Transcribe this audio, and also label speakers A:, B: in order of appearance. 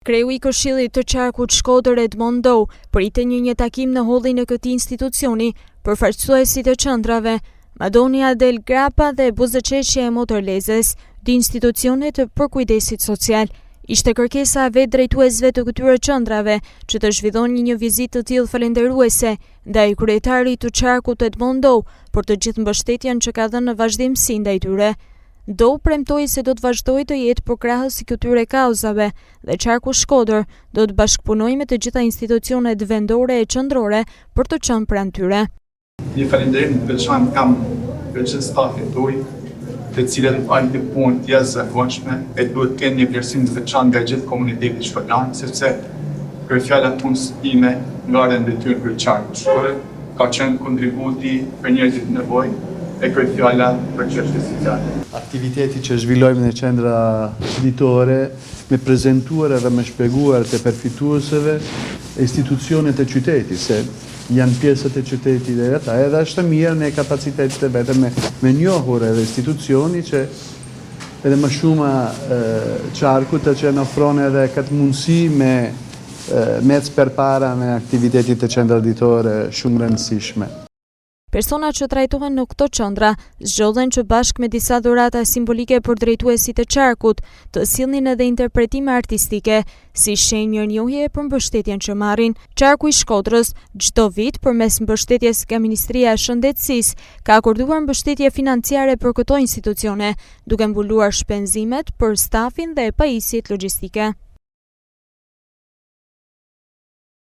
A: Kreu i Këshillit të Qarkut Shkodër Edmond Dou pritet një takim në hollin e këtij institucioni për përfaqësuesit të qendrave Madonia del Grappa dhe buzëqeshja e Motorlezes, dy institucione të përkujdesit social. Ishte kërkesa e vetë drejtuesve të këtyre qendrave që të zhvilloni një vizitë të tillë falënderuese ndaj kryetarit të Qarkut Edmond Dou për të gjithë mbështetjen që ka dhënë në vazhdimsi ndaj tyre. Dou premtoi se do të vazhdojë të jetë përkrahës i këtyre kauzave dhe Qarku Shkodër do të bashkëpunojë me të gjitha institucionet vendore e qendrore për të qenë pranë tyre.
B: Një falënderim të veçantë kam për gjithë stafin tuaj, të cilët bëjnë një punë të jashtëzakonshme e duhet të kenë një vlerësim të veçantë nga gjithë komuniteti shkodran, sepse për fjallat punës time nga ardhen detyrë për Qarkun Shkodër ka qenë kontributi për njerëzit në nevojë e këtë fjalla për çështje sociale.
C: Aktiviteti që zhvillojmë në qendra ditore me prezentuar edhe me shpjeguar të përfituesve institucionet e qytetit, se janë pjesët e qytetit dhe ata, edhe është mirë në kapacitetet e vete me njohur edhe institucioni që edhe më shumë Qarkut që në ofron edhe këtë mundësi me mec përpara me aktivitetit të qendra ditore shumë rëndësishme.
A: Personat që trajtohen në këto qendra zgjodhen që bashkë me disa dhurata simbolike për drejtuesit e Qarkut të sillnin edhe interpretime artistike si shenjë mirënjohje për mbështetjen që marrin. Qarku i Shkodrës çdo vit përmes mbështetjes nga Ministria e Shëndetësisë ka akorduar mbështetje financiare për këto institucione, duke mbuluar shpenzimet për stafin dhe pajisjet logjistike.